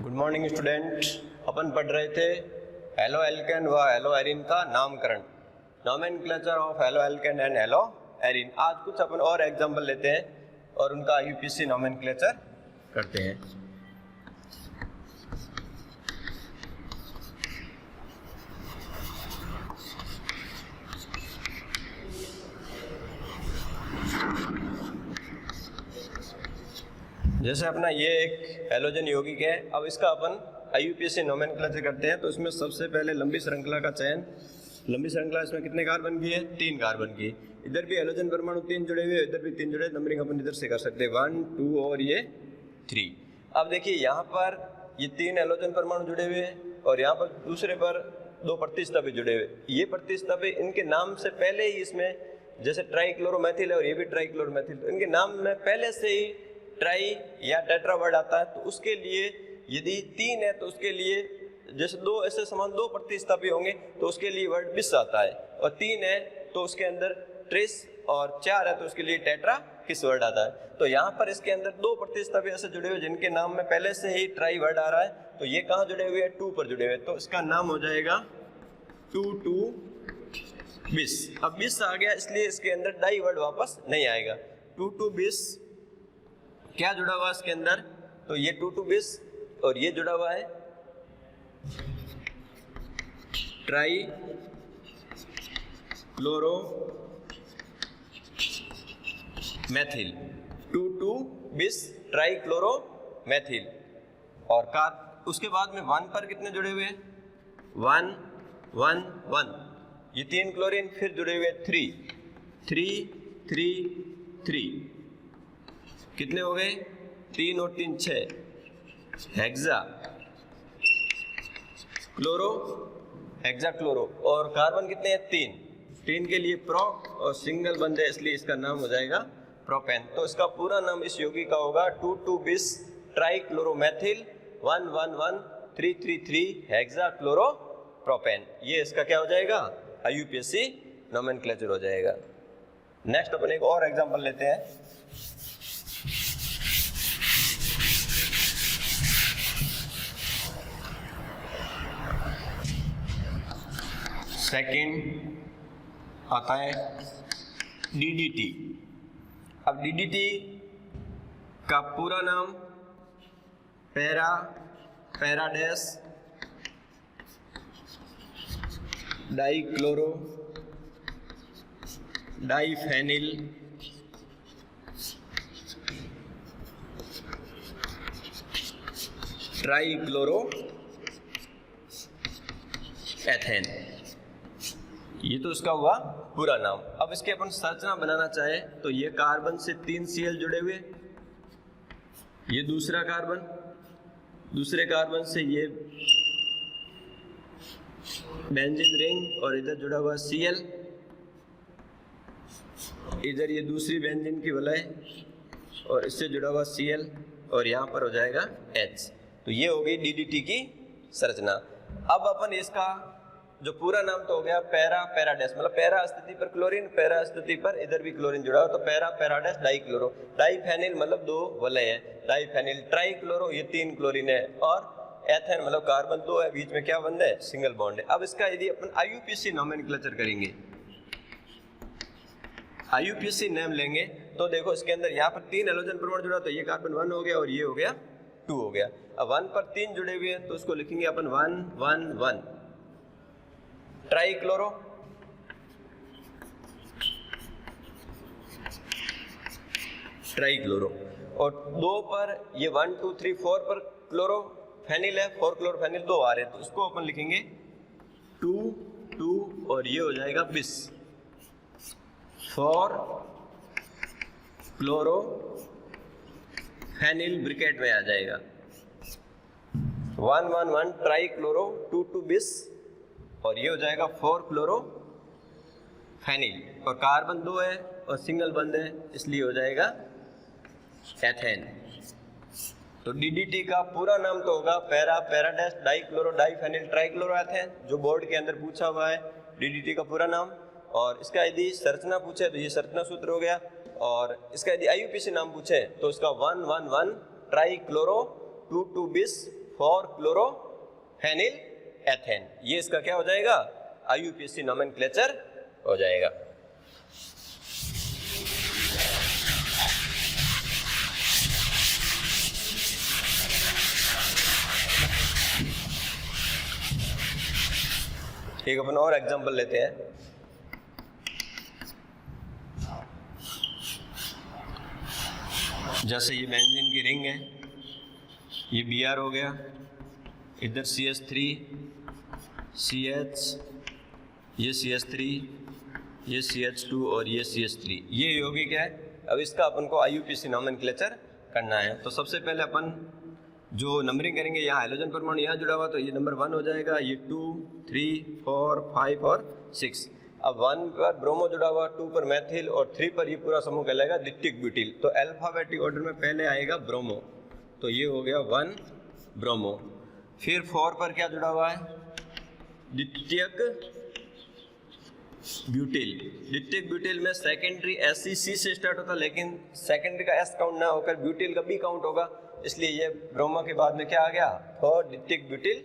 Good morning student. अपन पढ़ रहे थे हेलो एल्केन व हेलो एरिन का नामकरण, nomenclature of halo alkane and hello Erin. आज कुछ अपन और एग्जांपल लेते हैं और उनका यूपीएससी नोमेनक्लेचर करते हैं। जैसे अपना ये एक हेलोजन यौगिक है, अब इसका अपन आईयूपीएससी नोमेनक्लेचर करते हैं। तो इसमें सबसे पहले लंबी श्रृंखला का चयन। लंबी श्रृंखला इसमें कितने कार्बन की है? 3 कार्बन की। इधर भी हेलोजन परमाणु 3 जुड़े हुए, इधर भी 3 जुड़े। नंबरिंग अपन इधर से कर सकते हैं 1, 2 और ये 3। अब देखिए यहाँ पर ये 3 हेलोजन परमाणु जुड़े हुए हैं और यहाँ पर दूसरे पर 2 प्रतिस्थापी जुड़े हुए। ये प्रतिस्थापी इनके नाम से पहले ही इसमें, जैसे ट्राइक्लोरोमेथिल है और ये भी ट्राइक्लोरोमेथिल, तो इनके नाम में पहले से ही ट्राई या टेट्रा वर्ड आता है। तो उसके लिए यदि 3 है तो उसके लिए जैसे 2 ऐसे समान 2 प्रतिस्थापी होंगे तो उसके लिए वर्ड बिस आता है, और 3 है तो उसके अंदर ट्रिस, और 4 है तो उसके लिए टेट्रा किस वर्ड आता है। तो यहाँ पर इसके अंदर 2 प्रतिस्थापी ऐसे जुड़े हुए जिनके नाम में पहले से ही ट्राई वर्ड आ रहा है। तो ये कहाँ जुड़े हुए हैं? 2 पर जुड़े हुए। तो इसका नाम हो जाएगा 2 बिस। अब बिस आ गया इसलिए इसके अंदर डाई वर्ड वापस नहीं आएगा। 2 बिस क्या जुड़ा हुआ इसके अंदर? तो ये 2 बिस और ये जुड़ा हुआ है ट्राई क्लोरो मैथिल। 2 बिस ट्राई क्लोरो मैथिल। और कार उसके बाद में 1 पर कितने जुड़े हुए हैं? 1 1 1। ये 3 क्लोरीन फिर जुड़े हुए 3 3 3 3। कितने हो गए? 3 और 3 6। Hexa chloro, hexa chloro. और कार्बन कितने हैं? 3 के लिए प्रोप और सिंगल बंद है इसलिए इसका नाम हो जाएगा प्रोपेन। तो इसका पूरा नाम इस यौगिक का होगा 2 बिस ट्राइक्लोरोमेथिल 1 1 1 3 3 3 हेक्सा क्लोरो प्रोपेन। ये इसका क्या हो जाएगा? आईयूपीएससी नोमेनक्लेचर हो जाएगा। नेक्स्ट अपन एक और एग्जांपल लेते हैं। सेकंड आता है डीडीटी। अब डीडीटी का पूरा नाम पैराडेस डाइक्लोरो डाइफेनिल ट्राइक्लोरो एथेन। ये तो इसका हुआ पूरा नाम। अब इसके अपन संरचना बनाना चाहे तो ये कार्बन से 3 Cl जुड़े हुए, ये दूसरा कार्बन, दूसरे कार्बन से ये बेंजीन रिंग और इधर जुड़ा हुआ Cl, इधर ये दूसरी बेंजीन की वलय और इससे जुड़ा हुआ Cl, और यहाँ पर हो जाएगा H। तो ये हो गई डीडीटी की संरचना। अब अपन इसका जो पूरा नाम तो हो गया पैराडेस, मतलब पैरा स्थिति पर क्लोरीन, पैरा स्थिति पर इधर भी क्लोरीन जुड़ा हो तो पैराडेस डाइक्लोरो। डाइफेनिल मतलब 2 वलय है, डाइफेनिल। ट्राइक्लोरो ये 3 क्लोरीन है, और एथेन मतलब कार्बन 2 है, बीच में क्या बंद है? सिंगल बॉन्ड है। अब इसका यदि अपन आईयूपीएससी नोमेनक्लेचर करेंगे, आईयूपीएससी नेम लेंगे तो देखो इसके अंदर यहाँ पर 3 हेलोजन परमाणु जुड़ा, तो ये कार्बन 1 हो गया और ये हो गया 2 हो गया। अब 1 पर 3 जुड़े हुए हैं तो उसको लिखेंगे अपन 1 1 1 ट्राइक्लोरो, ट्राइक्लोरो। और 2 पर ये 1 2 3 4 पर क्लोरोफेनिल है, 4 क्लोरोफेनिल 2 आ रहे हैं तो उसको अपन लिखेंगे 2 2 और ये हो जाएगा बिस 4 क्लोरोफेनिल ब्रिकेट में आ जाएगा 1 1 1 ट्राइक्लोरो 2 बिस, और ये हो जाएगा 4 क्लोरोफेनिल। और कार्बन 2 है और सिंगल बंद है इसलिए हो जाएगा एथेन। तो डीडीटी का पूरा नाम तो होगा पैराडेस डाइक्लोरो डाइफेनिल ट्राइक्लोरो एथेन, जो बोर्ड के अंदर पूछा हुआ है डीडीटी का पूरा नाम। और इसका यदि संरचना पूछे तो ये संरचना सूत्र हो गया, और इसका यदि आईयूपीएसी नाम पूछे तो इसका 111 ट्राइक्लोरो 2 बिस 4 क्लोरोफेनिल एथेन। ये इसका क्या हो जाएगा, IUPAC नोमेनक्लेचर हो जाएगा। एक अपन और एग्जांपल लेते हैं। जैसे ये बेंजीन की रिंग है, ये Br हो गया, इधर CH3, CH, ये CH3, ये CH2 और ये CH3, ये यौगिक है। अब इसका अपन को IUPAC नोमेनक्लेचर करना है। तो सबसे पहले अपन जो नंबरिंग करेंगे, यहाँ हाइड्रोजन परमाणु यहाँ जुड़ा हुआ तो ये नंबर 1 हो जाएगा, ये 2, 3, 4, 5 और 6। अब 1 पर ब्रोमो जुड़ा हुआ, 2 पर मैथिल और 3 पर ये पूरा समूह कहलाएगा द्वितीयक ब्यूटिल। तो अल्फाबेटिक ऑर्डर में पहले आएगा ब्रोमो, तो ये हो गया 1 ब्रोमो। फिर 4 पर क्या जुड़ा हुआ है, द्वितीयक ब्यूटिल। द्वितीयक ब्यूटिल में सेकेंडरी SC से स्टार्ट होता है, लेकिन सेकेंडरी का S काउंट ना होकर ब्यूटिल का B काउंट होगा, इसलिए ये ब्रोमो के बाद में क्या आ गया, 4 द्वितीयक ब्यूटिल।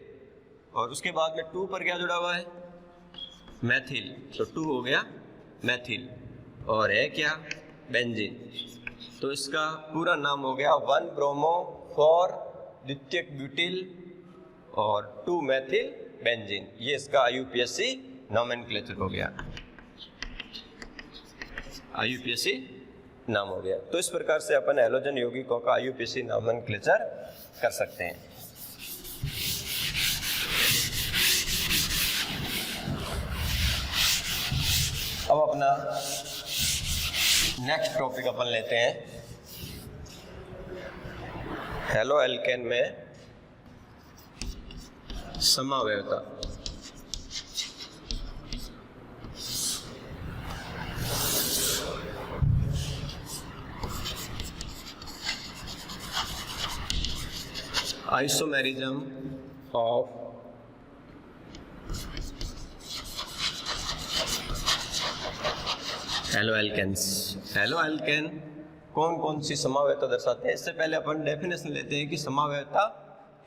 और उसके बाद में 2 पर क्या जुड़ा हुआ है, मैथिल, तो 2 हो गया मैथिल, और है क्या, बेंजीन। तो इसका पूरा नाम हो गया 1 ब्रोमो 4 द्वितीयक ब्यूटिल और 2 मैथिल बेंजीन। ये इसका IUPAC नोमेनक्लेचर हो गया, IUPAC नाम हो गया। तो इस प्रकार से अपन हैलोजन यौगिकों का IUPAC नोमेनक्लेचर कर सकते हैं। अब अपना नेक्स्ट टॉपिक अपन लेते हैं हेलो एल्केन में समावयवता। Isomerism of halo alkanes. Halo alkane कौन कौन सी समावयवता दर्शाते हैं? इससे पहले अपन डेफिनेशन लेते हैं कि समावयवता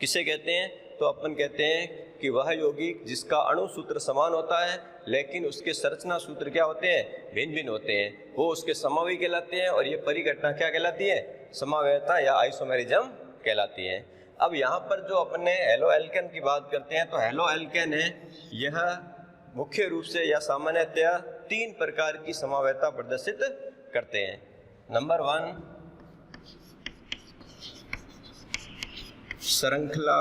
किसे कहते हैं। तो अपन कहते हैं कि वह यौगिक जिसका अणु सूत्र समान होता है लेकिन उसके संरचना सूत्र क्या होते हैं, भिन्न भिन्न होते हैं, वो उसके समवी कहलाते हैं। और ये परिघटना क्या कहलाती है, समावयवता या आइसोमेरिज्म कहलाती है। अब यहाँ पर जो अपने हेलो एल्केन की बात करते हैं, तो हेलो एल्केन है, यह मुख्य रूप से या सामान्यतया 3 प्रकार की समावयवता प्रदर्शित करते हैं। नंबर 1 श्रृंखला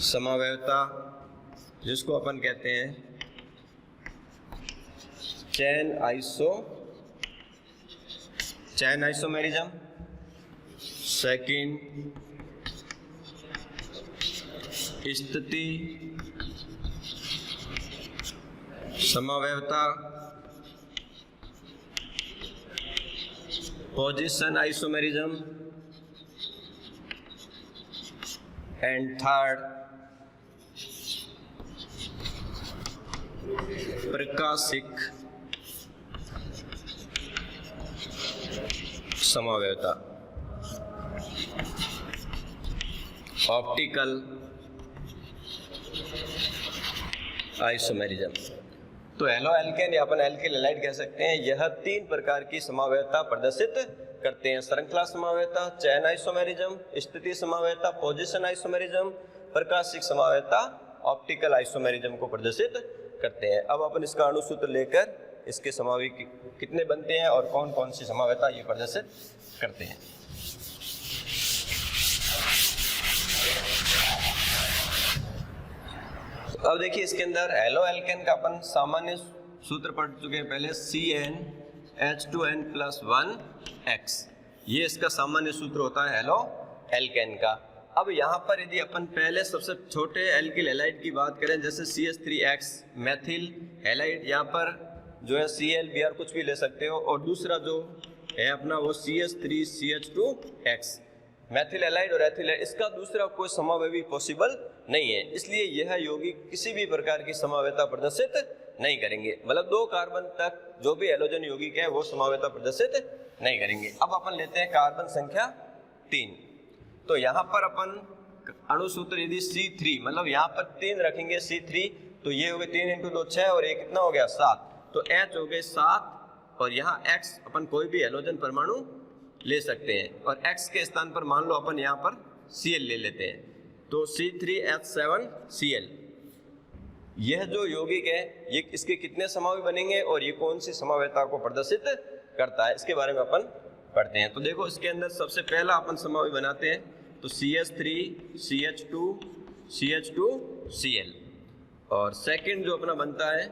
समावयवता, जिसको अपन कहते हैं चैन आइसोमेरिज्म। सेकंड स्थिति समावयवता, पोजीशन आइसोमेरिज्म। एंड थर्ड प्रकाशिक समावयवता, ऑप्टिकल आइसोमेरिज्म। तो हेलो एल्केन या अपन एल्किल हैलाइड कह सकते हैं, यह 3 प्रकार की समावयवता प्रदर्शित करते हैं। श्रृंखला समावयवता, चैन आइसोमेरिज्म, स्थिति समावयवता, पोजीशन आइसोमेरिज्म, प्रकाशिक समावयवता, ऑप्टिकल आइसोमेरिज्म को प्रदर्शित करते हैं। अब अपन इसका अणुसूत्र लेकर इसके समावी कितने बनते हैं और कौन कौन सी समावयवता ये प्रदर्शित करते हैं। अब देखिए इसके अंदर हेलो एल्केन का अपन सामान्य सूत्र पढ़ चुके हैं पहले, CnH2n+1x, ये इसका सामान्य सूत्र होता है हेलो एल्केन का। अब यहाँ पर यदि अपन पहले सबसे छोटे एल्किल हैलाइड की बात करें, जैसे CH3X मैथिल हैलाइड, यहाँ पर जो है Cl Br कुछ भी ले सकते हो, और दूसरा जो है अपना वो CH3CH2X मैथिल हैलाइड और एथिल है, इसका दूसरा कोई समावयवी पॉसिबल नहीं है। इसलिए यह यौगिक किसी भी प्रकार की समावयवता प्रदर्शित नहीं करेंगे, मतलब 2 कार्बन तक जो भी हैलोजन यौगिक है वो समावयवता प्रदर्शित नहीं करेंगे। अब अपन लेते हैं कार्बन संख्या 3। तो यहाँ पर अपन अणुसूत्र यदि C3 मतलब यहाँ पर 3 रखेंगे C3, तो ये हो गए 3 इंटू 2 6 और ये कितना हो गया 7, तो H हो गए 7 और यहाँ X अपन कोई भी हैलोजन परमाणु ले सकते हैं और X के स्थान पर मान लो अपन यहाँ पर Cl ले लेते हैं, तो C3H7Cl। यह जो यौगिक है ये इसके कितने समवाय बनेंगे और ये कौन सी समवायता को प्रदर्शित करता है, इसके बारे में अपन पढ़ते हैं। तो देखो इसके अंदर सबसे पहला अपन समवाय बनाते हैं, तो CH3CH2CH2Cl और सेकंड जो अपना बनता है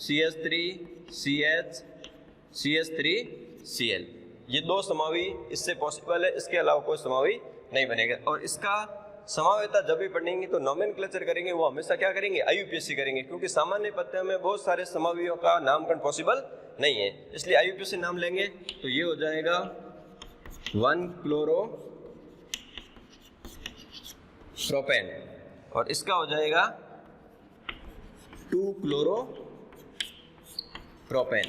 CH3CH3Cl। ये दो समावी इससे पॉसिबल है, इसके अलावा कोई समावी नहीं बनेगा। और इसका समावेता जब भी पढ़ेंगे तो नोमेनक्लेचर करेंगे वो हमेशा क्या करेंगे, IUPAC करेंगे, क्योंकि सामान्य पत्ते में बहुत सारे समावियों का नामकरण पॉसिबल नहीं है, इसलिए IUPAC नाम लेंगे। तो ये हो जाएगा 1-क्लोरोप्रोपेन और इसका हो जाएगा 2-क्लोरोप्रोपेन।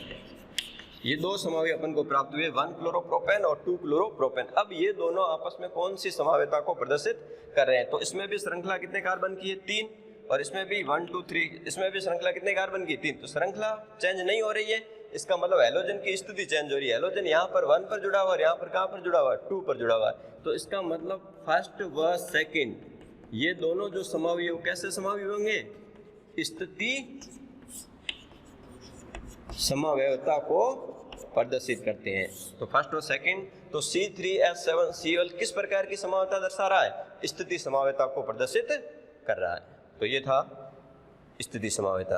ये दो समावी अपन को प्राप्त हुए, 1-क्लोरोप्रोपेन और 2-क्लोरोप्रोपेन। अब ये दोनों आपस में कौन सी समावेता को प्रदर्शित कर रहे हैं, तो इसमें भी श्रृंखला कितने कार्बन की है 3 और इसमें भी 1 2 3, इसमें भी श्रृंखला कितने कार्बन की 3, तो श्रृंखला चेंज नहीं हो रही है, इसका मतलब हैलोजन की स्थिति चेंज हो रही है। हैलोजन यहाँ पर 1 पर जुड़ा हुआ है, यहाँ पर कहाँ पर जुड़ा हुआ है 2 पर जुड़ा हुआ है, तो इसका मतलब फर्स्ट व सेकंड ये दोनों जो समावी वो कैसे समावी होंगे, स्थिति समावयवता को प्रदर्शित करते हैं। तो फर्स्ट और सेकंड, तो C3H7Cl किस प्रकार की समावयता दर्शा रहा है, स्थिति समावयता को प्रदर्शित कर रहा है। तो ये था स्थिति समावयता।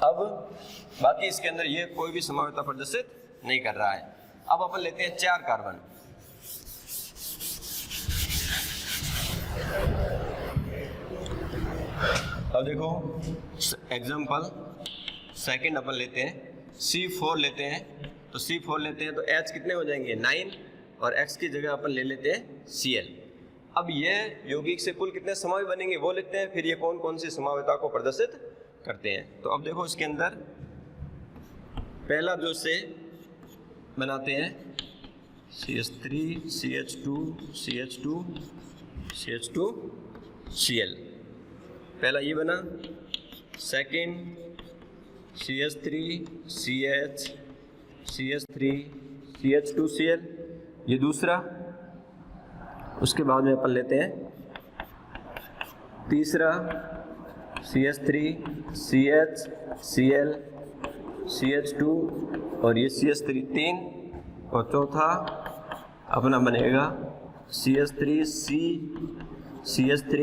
अब बाकी इसके अंदर ये कोई भी समावयता प्रदर्शित नहीं कर रहा है। अब अपन लेते हैं 4 कार्बन। अब देखो एग्जाम्पल सेकंड अपन लेते हैं, C4 लेते हैं, तो C4 लेते हैं तो H कितने हो जाएंगे 9 और X की जगह अपन ले लेते हैं Cl। अब ये यौगिक से कुल कितने समावी बनेंगे वो लिखते हैं, फिर ये कौन कौन सी समावयता को प्रदर्शित करते हैं। तो अब देखो इसके अंदर पहला जो से बनाते हैं CH3 CH2 CH2 CH2Cl, पहला ये बना। Second CH3 CH CH3 CH2Cl, ये दूसरा। उसके बाद में अपन लेते हैं तीसरा CH3 CH Cl CH2 और ये CH3 3, और चौथा अपना बनेगा CH3 C CH3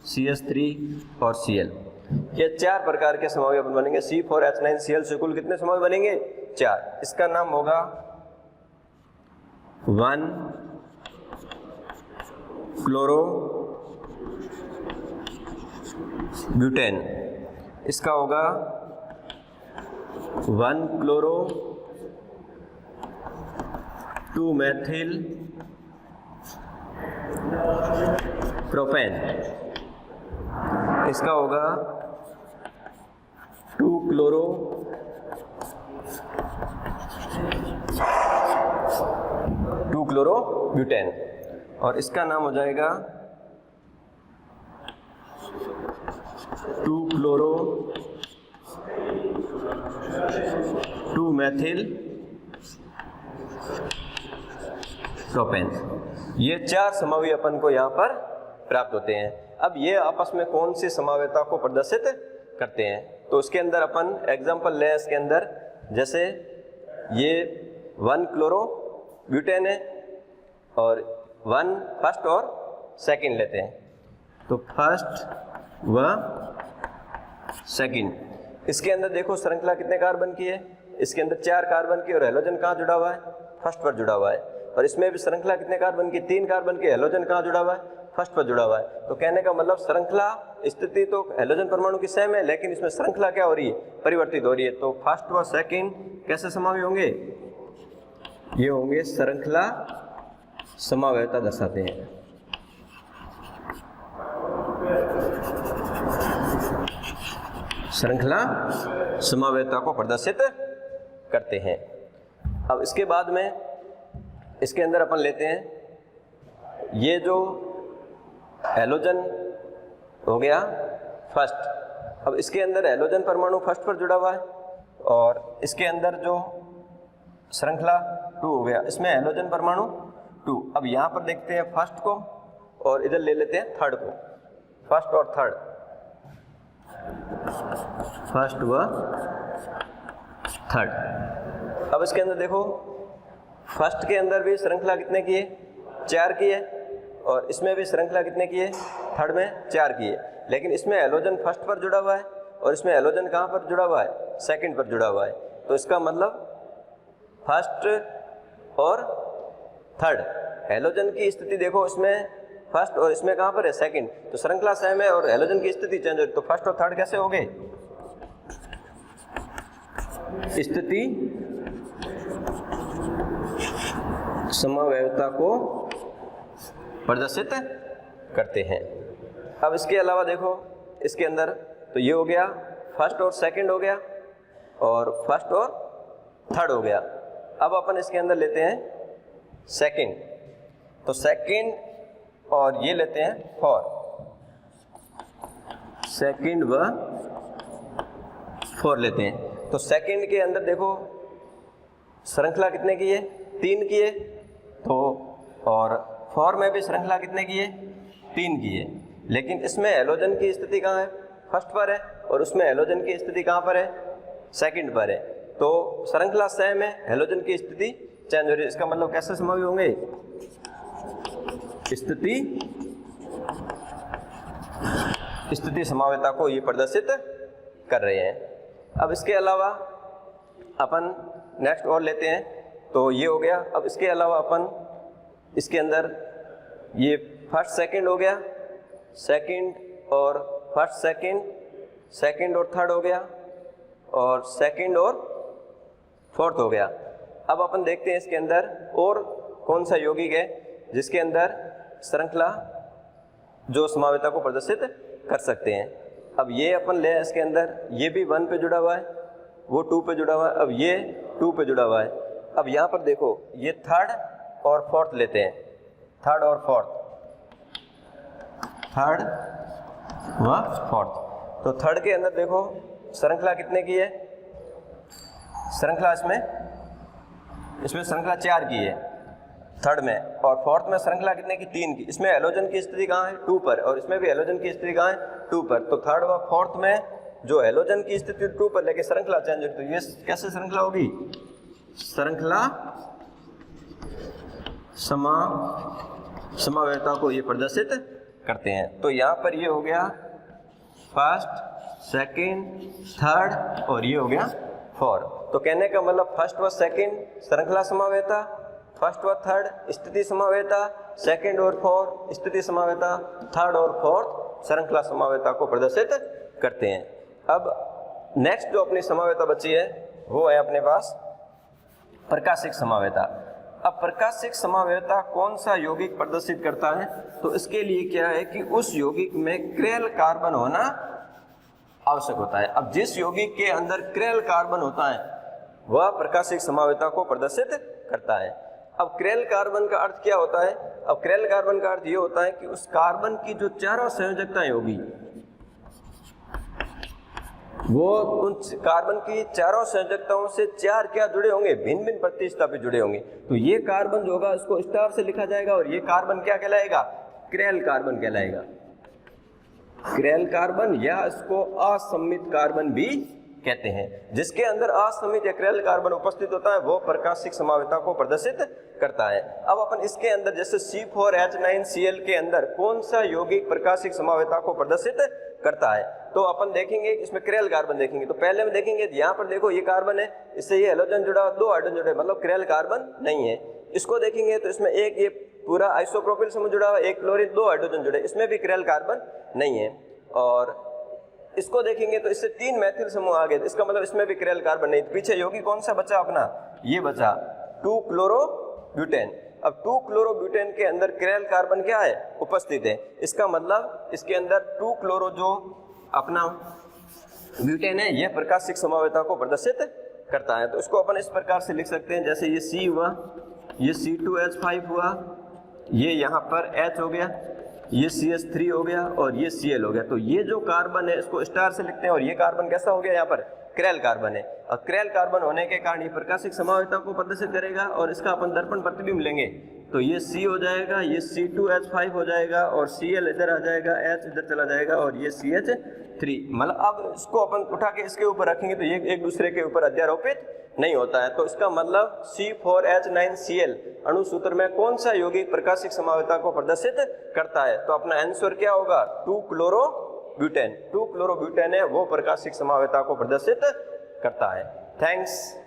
CH3 और Cl। ये 4 प्रकार के समावी अपन बनेंगे। C4H9Cl से कुल कितने समावी बनेंगे 4। इसका नाम होगा 1-क्लोरोब्यूटेन, इसका होगा 1-क्लोरो-2-मेथिल-प्रोपेन, इसका होगा 2-क्लोरोब्यूटेन और इसका नाम हो जाएगा 2-क्लोरो-2-मेथिल-प्रोपेन। ये 4 समावी अपन को यहाँ पर प्राप्त होते हैं। अब ये आपस में कौन सी समावयता को प्रदर्शित करते हैं, तो उसके अंदर अपन एग्जांपल लें। इसके अंदर जैसे ये 1-क्लोरोब्यूटेन है और 1 फर्स्ट और सेकंड लेते हैं, तो फर्स्ट व सेकंड। इसके अंदर देखो श्रृंखला कितने कार्बन की है, इसके अंदर 4 कार्बन की और हैलोजन कहाँ जुड़ा हुआ है, फर्स्ट पर जुड़ा हुआ है। और इसमें भी श्रृंखला कितने कार्बन की, 3 कार्बन की, हैलोजन कहाँ जुड़ा हुआ है, फर्स्ट पर जुड़ा हुआ है। तो कहने का मतलब श्रृंखला स्थिति तो हैलोजन परमाणु की सेम है, लेकिन इसमें श्रृंखला क्या हो रही है, परिवर्तित हो रही है। तो फर्स्ट व सेकंड कैसे समावी होंगे, ये होंगे श्रृंखला समावयता दर्शाते हैं। श्रृंखला समावयता को प्रदर्शित करते हैं। अब इसके बाद में इसके अंदर अपन लेते हैं ये जो हैलोजन हो गया फर्स्ट, अब इसके अंदर हैलोजन परमाणु फर्स्ट पर जुड़ा हुआ है और इसके अंदर जो श्रृंखला 2 हो गया, इसमें हैलोजन परमाणु 2। अब यहाँ पर देखते हैं फर्स्ट को और इधर ले लेते हैं थर्ड को, फर्स्ट और थर्ड, फर्स्ट व थर्ड। अब इसके अंदर देखो फर्स्ट के अंदर भी श्रृंखला कितने की है, 4 की है, और इसमें भी श्रृंखला कितने की है, थर्ड में 4 की है। लेकिन इसमें हैलोजन फर्स्ट पर जुड़ा हुआ है और इसमें हैलोजन कहाँ पर जुड़ा हुआ है, सेकंड पर जुड़ा हुआ है। तो इसका मतलब फर्स्ट और थर्ड हैलोजन की स्थिति देखो, इसमें फर्स्ट और इसमें कहाँ पर है, सेकंड। तो श्रृंखला सेम है और हैलोजन की स्थिति चेंज हो, तो फर्स्ट और थर्ड कैसे हो गए, स्थिति समवयवता को प्रदर्शित करते हैं। अब इसके अलावा देखो इसके अंदर तो ये हो गया फर्स्ट और सेकंड हो गया और फर्स्ट और थर्ड हो गया। अब अपन इसके अंदर लेते हैं सेकंड, तो सेकंड और ये लेते हैं फोर, सेकंड व फोर लेते हैं। तो सेकंड के अंदर देखो श्रृंखला कितने की है, 3 की है, तो और फोर में भी श्रृंखला कितने की है, 3 की है। लेकिन इसमें हैलोजन की स्थिति कहाँ है, फर्स्ट पर है, और उसमें हैलोजन की स्थिति कहाँ पर है, सेकंड पर है। तो श्रृंखला सेम है, हैलोजन की स्थिति चेंज हो रही है। इसका मतलब कैसे समझ होंगे, स्थिति समवेता को ये प्रदर्शित कर रहे हैं। अब इसके अलावा अपन नेक्स्ट और लेते हैं, तो ये हो गया। अब इसके अलावा अपन इसके अंदर ये फर्स्ट सेकंड हो गया, सेकंड और फर्स्ट सेकंड, सेकंड और थर्ड हो गया, और सेकंड और फोर्थ हो गया। अब अपन देखते हैं इसके अंदर और कौन सा यौगिक है जिसके अंदर श्रृंखला जो समावेता को प्रदर्शित कर सकते हैं। अब ये अपन ले इसके अंदर, ये भी 1 पे जुड़ा हुआ है, वो 2 पे जुड़ा हुआ है, अब ये 2 पे जुड़ा हुआ है। अब यहाँ पर देखो ये थर्ड और फोर्थ लेते हैं, थर्ड और फोर्थ, थर्ड व फोर्थ। तो थर्ड के अंदर देखो श्रृंखला कितने की है, श्रृंखला इसमें श्रृंखला 4 की है थर्ड में, और फोर्थ में श्रृंखला कितने की, 3 की। इसमें हैलोजन की स्थिति कहाँ है, 2 पर, और इसमें भी हैलोजन की स्थिति कहाँ है, 2 पर। तो थर्ड व फोर्थ में जो हैलोजन की स्थिति 2 पर, लेकिन श्रृंखला चेंज होती है, तो ये कैसे श्रृंखला होगी, श्रृंखला समवेता को ये प्रदर्शित करते हैं। तो यहाँ पर ये हो गया फर्स्ट, सेकंड, थर्ड, और ये हो गया 4। तो कहने का मतलब फर्स्ट व सेकंड श्रृंखला समवेता, फर्स्ट व थर्ड स्थिति समवेता, सेकंड और फोर्थ स्थिति समवेता, थर्ड और फोर्थ श्रृंखला समवेता को प्रदर्शित करते हैं। अब नेक्स्ट जो अपनी समवेता बची है वो है अपने पास प्रकाशिक समवेता। अब प्रकाशिक समवेता कौन सा यौगिक प्रदर्शित करता है, तो इसके लिए क्या है कि उस यौगिक में क्रेल कार्बन होना आवश्यक होता है। अब जिस यौगिक के अंदर क्रेल कार्बन होता है वह प्रकाशिक समवेता को प्रदर्शित करता है। अब क्रेल कार्बन का अर्थ क्या होता है, अब क्रेल कार्बन का अर्थ ये होता है कि उस कार्बन की जो चारों संयोजकताएं होगी वो उन कार्बन की चारों संयोजकताओं से 4 क्या जुड़े होंगे, भिन्न भिन्न प्रतिस्थापित जुड़े होंगे। तो ये कार्बन जो होगा इसको स्टार से लिखा जाएगा, और ये कार्बन क्या कहलाएगा, क्रेल कार्बन कहलाएगा, क्रेल कार्बन, या इसको असम्मित कार्बन भी कहते हैं। जिसके अंदर असम्मित या क्रेल कार्बन उपस्थित होता है वो प्रकाशिक समवेता को प्रदर्शित करता है। अब अपन इसके अंदर जैसे C4H9Cl के अंदर कौन सा यौगिक प्रकाशिक समवेता को प्रदर्शित करता है, तो अपन देखेंगे इसमें क्रेल कार्बन देखेंगे। तो पहले में देखेंगे यहाँ पर देखो ये कार्बन है, इससे ये हैलोजन जुड़ा, 2 हाइड्रोजन जुड़े, मतलब क्रेल कार्बन नहीं है। इसको देखेंगे तो इसमें एक ये पूरा आइसोप्रोपिल समूह जुड़ा हुआ, एक क्लोरीन, 2 हाइड्रोजन जुड़े, इसमें भी क्रेल कार्बन नहीं है। और इसको देखेंगे तो इससे 3 मैथिल समूह आ गए, इसका मतलब इसमें भी क्रेल कार्बन नहीं। पीछे यौगिक कौन सा बचा अपना, ये बचा 2-क्लोरोब्यूटेन। अब 2-क्लोरोब्यूटेन के अंदर क्रेल कार्बन क्या है, उपस्थित है। इसका मतलब इसके अंदर 2-क्लोरो जो अपना ब्यूटेन है यह प्रकाशिक समवेता को प्रदर्शित करता है। तो इसको अपन इस प्रकार से लिख सकते हैं, जैसे ये C हुआ, ये C2H5 हुआ, ये यहाँ पर H हो गया, ये CH3 हो गया और ये Cl हो गया। तो ये जो कार्बन है इसको स्टार से लिखते हैं और ये कार्बन कैसा हो गया, यहाँ पर क्रेल कार्बन है। और क्रेल कार्बन होने के कारण ये प्रकाशिक संभाव्यता को प्रदर्शित करेगा और इसका अपन दर्पण प्रतिबिंब लेंगे तो ये C हो जाएगा, ये C2H5 हो जाएगा और Cl इधर आ जाएगा, H इधर चला जाएगा और ये CH3। मतलब अब इसको अपन उठा के इसके ऊपर रखेंगे तो ये एक दूसरे के ऊपर अध्यारोपित नहीं होता है। तो इसका मतलब C4H9Cl अणु सूत्र में कौन सा यौगिक प्रकाशिक संभाव्यता को प्रदर्शित करता है? तो अपना आंसर क्या होगा, 2-क्लोरोब्यूटेन। 2-क्लोरोब्यूटेन है वो प्रकाशिक संभाव्यता को प्रदर्शित करता है। थैंक्स।